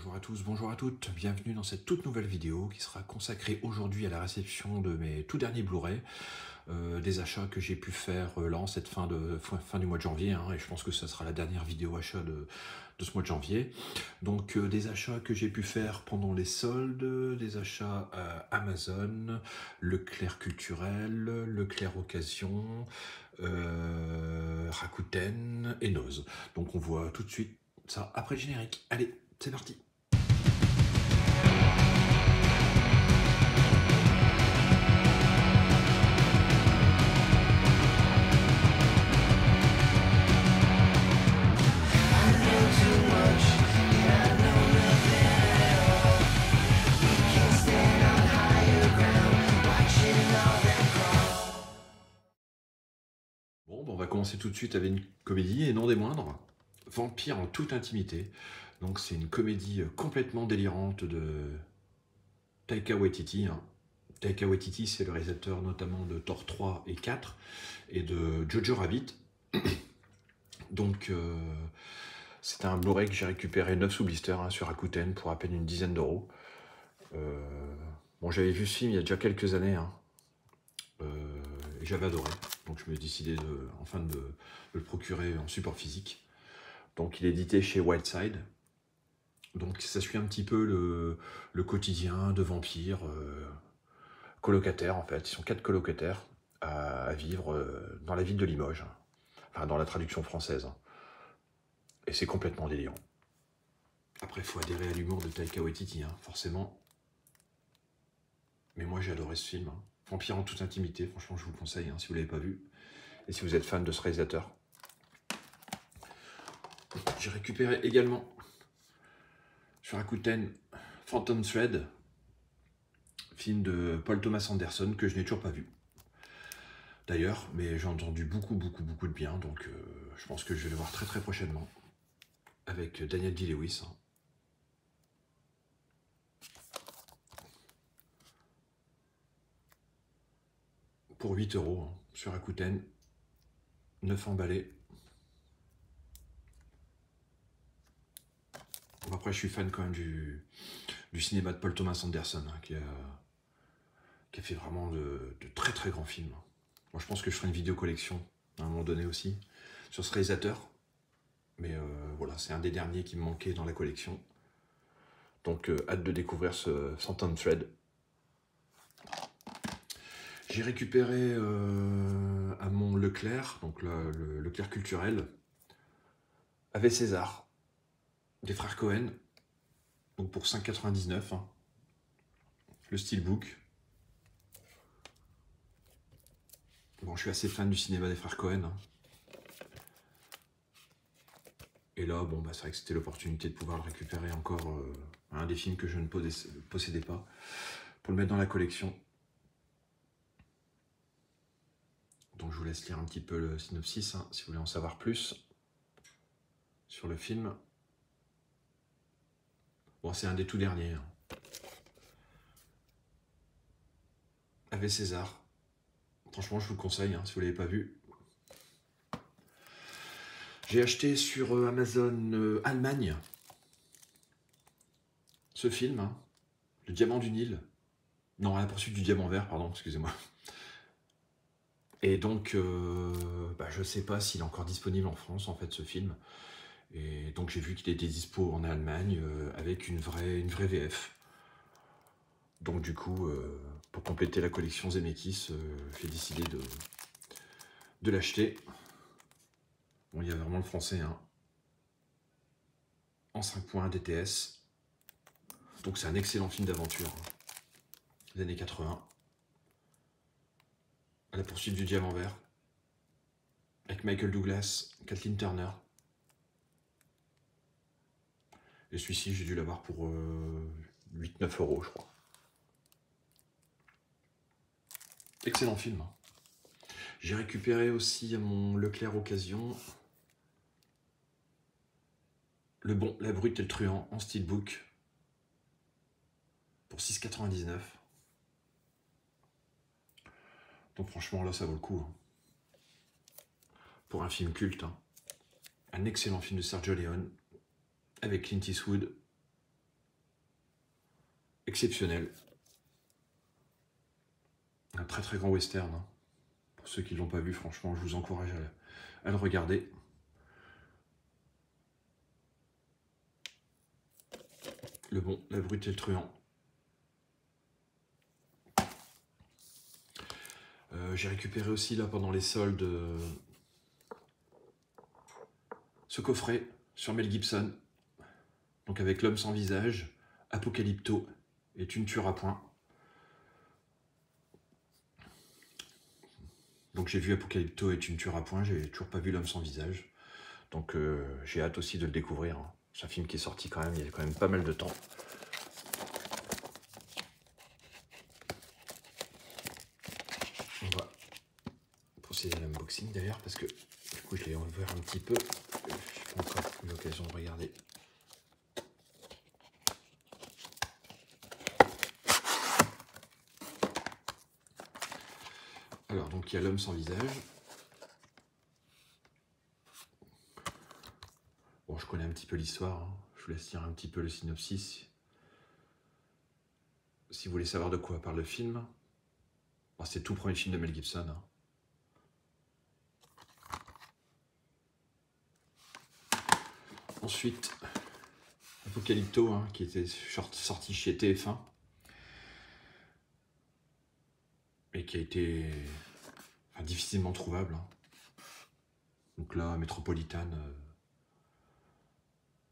Bonjour à tous, bonjour à toutes, bienvenue dans cette toute nouvelle vidéo qui sera consacrée aujourd'hui à la réception de mes tout derniers Blu-ray, des achats que j'ai pu faire là en cette fin du mois de janvier, hein, et je pense que ça sera la dernière vidéo achat de ce mois de janvier. Donc des achats que j'ai pu faire pendant les soldes, des achats Amazon, Leclerc Culturel, Leclerc Occasion, Rakuten et Noz. Donc on voit tout de suite ça après le générique. Allez, c'est parti. Bon, on va commencer tout de suite avec une comédie, et non des moindres, Vampire en toute intimité. Donc c'est une comédie complètement délirante de Taika Waititi. Taika Waititi, c'est le réalisateur notamment de Thor 3 et 4, et de Jojo Rabbit. Donc c'est un Blu-ray que j'ai récupéré 9 sous blister sur Rakuten pour à peine une dizaine d'euros. Bon, j'avais vu ce film il y a déjà quelques années, et j'avais adoré. Donc je me suis décidé enfin de le procurer en support physique. Donc il est édité chez Wildside. Donc ça suit un petit peu le quotidien de vampires, colocataires en fait. Ils sont 4 colocataires à vivre dans la ville de Limoges. Enfin dans la traduction française. Et c'est complètement délirant. Après, il faut adhérer à l'humour de Taika Waititi, forcément. Mais moi j'ai adoré ce film. Vampire en toute intimité, franchement je vous le conseille si vous ne l'avez pas vu. Et si vous êtes fan de ce réalisateur. J'ai récupéré également sur Rakuten Phantom Thread, film de Paul Thomas Anderson que je n'ai toujours pas vu. D'ailleurs, mais j'ai entendu beaucoup de bien, donc je pense que je vais le voir très prochainement. Avec Daniel Day-Lewis. Pour 8 € sur Rakuten, 9 emballés. Bon, après, je suis fan quand même du cinéma de Paul Thomas Anderson, qui a fait vraiment de très grands films. Moi, je pense que je ferai une vidéo collection à un moment donné aussi sur ce réalisateur. Mais voilà, c'est un des derniers qui me manquait dans la collection. Donc, hâte de découvrir ce Phantom Thread. J'ai récupéré à mon Leclerc, donc le Leclerc Culturel, avec César, des frères Cohen, donc pour 5,99 €, le steelbook. Bon, je suis assez fan du cinéma des frères Cohen. Et là, bon, c'est vrai que c'était l'opportunité de pouvoir le récupérer encore, un des films que je ne possédais pas, pour le mettre dans la collection. Donc je vous laisse lire un petit peu le synopsis, si vous voulez en savoir plus sur le film. Bon, c'est un des tout derniers. Avec César. Franchement, je vous le conseille, si vous ne l'avez pas vu. J'ai acheté sur Amazon Allemagne ce film, Le Diamant du Nil. Non, à la poursuite du diamant vert, pardon, excusez-moi. Et donc, je sais pas s'il est encore disponible en France, en fait, ce film. Et donc, j'ai vu qu'il était dispo en Allemagne avec une vraie VF. Donc, du coup, pour compléter la collection Zemeckis, j'ai décidé de l'acheter. Bon, il y a vraiment le français, en 5.1 DTS. Donc, c'est un excellent film d'aventure des années 80. À la poursuite du diamant vert, avec Michael Douglas, Kathleen Turner. Et celui-ci, j'ai dû l'avoir pour 8-9 €, je crois. Excellent film. J'ai récupéré aussi à mon Leclerc Occasion Le Bon, la Brute et le Truand en steelbook pour 6,99 €. Donc franchement, là, ça vaut le coup. Pour un film culte. Un excellent film de Sergio Leone avec Clint Eastwood exceptionnel. Un très très grand western. Hein. Pour ceux qui ne l'ont pas vu, franchement, je vous encourage à le regarder. Le bon, la brute et le truand. J'ai récupéré aussi là pendant les soldes ce coffret sur Mel Gibson. Donc avec L'homme sans visage, Apocalypto et Tu ne tueras point. Donc j'ai vu Apocalypto et Tu ne tueras point, j'ai toujours pas vu L'homme sans visage. Donc j'ai hâte aussi de le découvrir. Hein. C'est un film qui est sorti quand même, il y a quand même pas mal de temps. On va procéder à l'unboxing d'ailleurs parce que du coup je l'ai ouvert un petit peu. Je n'ai pas encore eu l'occasion de regarder. Alors donc il y a L'homme sans visage. Bon, je connais un petit peu l'histoire, hein. Je vous laisse lire un petit peu le synopsis. Si vous voulez savoir de quoi parle le film, bon, c'est le tout premier film de Mel Gibson. Hein. Ensuite, Apocalypto, hein, qui était sorti chez TF1 et qui a été difficilement trouvable. Hein. Donc là, Metropolitan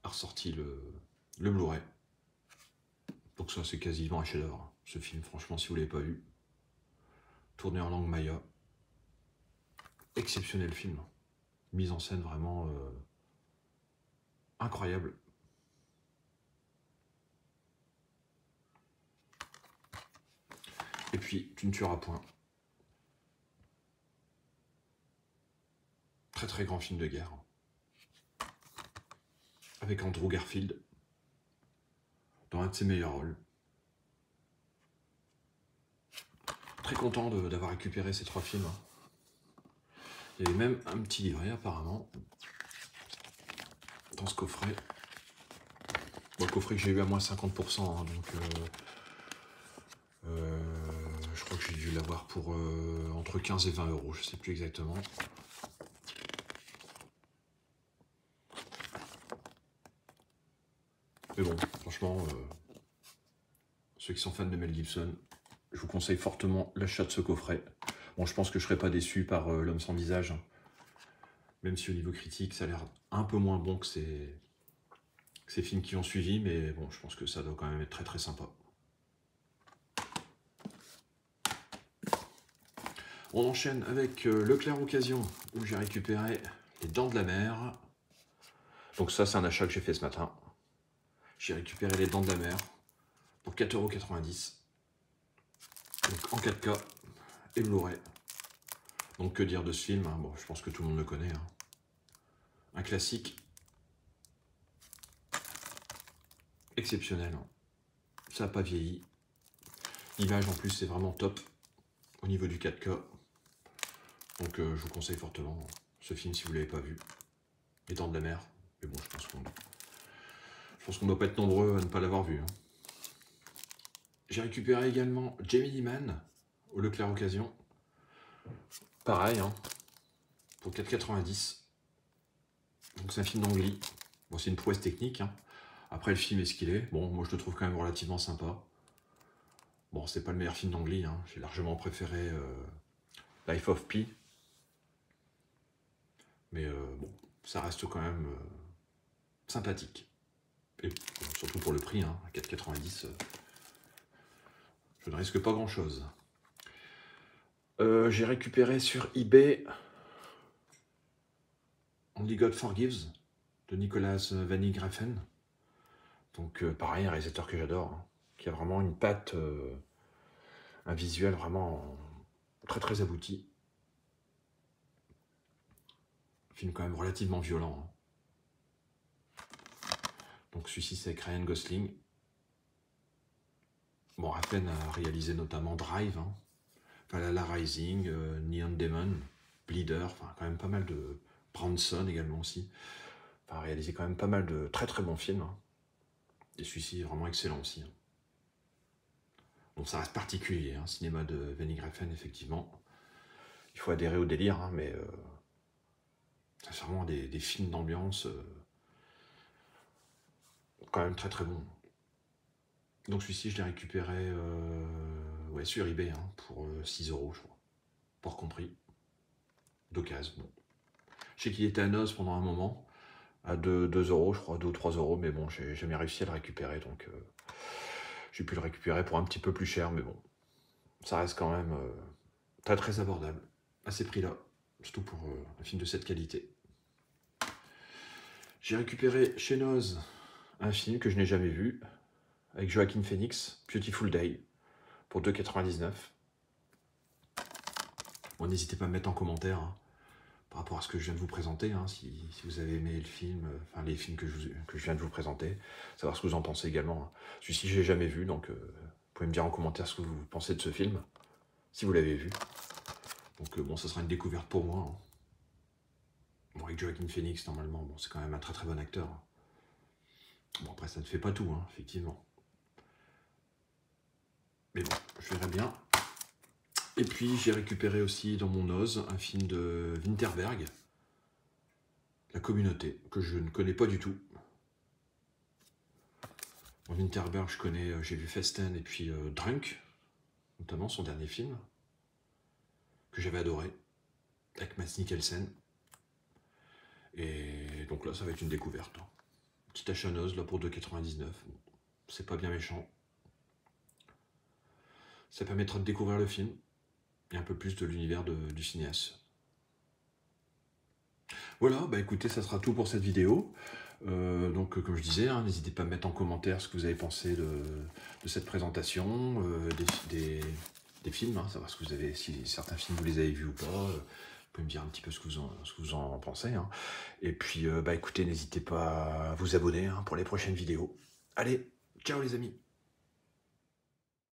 a ressorti le Blu-ray. Donc ça, c'est quasiment un chef-d'œuvre. Ce film, franchement, si vous ne l'avez pas vu, tourné en langue maya. Exceptionnel film. Mise en scène vraiment incroyable. Et puis, Tu ne tueras point. Très très grand film de guerre. Avec Andrew Garfield dans un de ses meilleurs rôles. Très content d'avoir récupéré ces 3 films. Il y avait même un petit livret apparemment dans ce coffret. Bon, le coffret que j'ai eu à moins 50%, hein, donc je crois que j'ai dû l'avoir pour entre 15 et 20 €, je ne sais plus exactement. Mais bon, franchement, ceux qui sont fans de Mel Gibson, je vous conseille fortement l'achat de ce coffret. Bon, je pense que je ne serai pas déçu par L'homme sans visage, hein. Même si au niveau critique, ça a l'air un peu moins bon que ces films qui ont suivi, mais bon, je pense que ça doit quand même être très très sympa. On enchaîne avec Leclerc Occasion, où j'ai récupéré Les Dents de la Mer. Donc ça, c'est un achat que j'ai fait ce matin. J'ai récupéré Les Dents de la Mer pour 4,90 €. Donc en 4K et Blu-ray. Donc que dire de ce film, hein. Bon, je pense que tout le monde le connaît. Hein. Un classique. Exceptionnel. Hein. Ça n'a pas vieilli. L'image en plus c'est vraiment top au niveau du 4K. Donc je vous conseille fortement ce film si vous ne l'avez pas vu. Les Dents de la Mer. Mais bon, je pense qu'on ne doit pas être nombreux à ne pas l'avoir vu. Hein. J'ai récupéré également Gemini Man au Leclerc Occasion. Pareil, hein, pour 4,90 €. Donc c'est un film d'anglais. Bon, c'est une prouesse technique. Hein. Après, le film est ce qu'il est. Bon, moi je le trouve quand même relativement sympa. Bon, c'est pas le meilleur film d'anglais. Hein. J'ai largement préféré Life of Pi. Mais bon, ça reste quand même sympathique. Et bon, surtout pour le prix, hein, à 4,90 €, je ne risque pas grand chose. J'ai récupéré sur eBay Only God Forgives de Nicolas Winding Refn. Donc pareil, un réalisateur que j'adore, hein, qui a vraiment une patte, un visuel vraiment très très abouti. Film quand même relativement violent. Hein. Donc celui-ci c'est avec Ryan Gosling. Bon, Refn a réalisé notamment Drive, hein, Valhalla Rising, Neon Demon, Bleeder, enfin quand même pas mal de... Bronson également aussi. Enfin, réalisé quand même pas mal de très très bons films. Hein. Et celui-ci est vraiment excellent aussi. Hein. Donc ça reste particulier, hein, cinéma de Wenny Griffin, effectivement. Il faut adhérer au délire, hein, mais c'est vraiment des films d'ambiance quand même très très bons. Donc celui-ci, je l'ai récupéré ouais, sur eBay hein, pour 6 €, je crois. Pas compris. D'occasion. Bon. Je sais qu'il était à Noz pendant un moment, à 2 €, je crois, 2 ou 3 €, mais bon, j'ai jamais réussi à le récupérer, donc j'ai pu le récupérer pour un petit peu plus cher, mais bon, ça reste quand même très très abordable à ces prix-là, surtout pour un film de cette qualité. J'ai récupéré chez Noz un film que je n'ai jamais vu, avec Joaquin Phoenix, Beautiful Day, pour 2,99 €. Bon, n'hésitez pas à me mettre en commentaire hein, par rapport à ce que je viens de vous présenter, hein, si vous avez aimé le film, enfin les films que je viens de vous présenter, savoir ce que vous en pensez également. Hein. Celui-ci, je l'ai jamais vu, donc vous pouvez me dire en commentaire ce que vous pensez de ce film, si vous l'avez vu. Donc bon, ça sera une découverte pour moi. Hein. Bon, avec Joaquin Phoenix, normalement, bon, c'est quand même un très très bon acteur. Hein. Bon, après, ça ne fait pas tout, hein, effectivement. Mais bon, je verrai bien. Et puis, j'ai récupéré aussi dans mon Oz un film de Winterberg, La Communauté, que je ne connais pas du tout. Bon, Winterberg, je connais, j'ai vu Festen et puis Drunk, notamment son dernier film, que j'avais adoré, avec Mads Mikkelsen. Et donc là, ça va être une découverte. Hein. Petite achat Oz, là, pour 2,99 €. Bon, c'est pas bien méchant. Ça permettra de découvrir le film et un peu plus de l'univers du cinéaste. Voilà, bah écoutez, ça sera tout pour cette vidéo. Donc comme je disais, hein, n'hésitez pas à me mettre en commentaire ce que vous avez pensé de cette présentation, des films, hein, savoir ce que vous avez, si certains films vous les avez vus ou pas. Vous pouvez me dire un petit peu ce que vous en pensez. Hein. Et puis bah écoutez, n'hésitez pas à vous abonner hein, pour les prochaines vidéos. Allez, ciao les amis!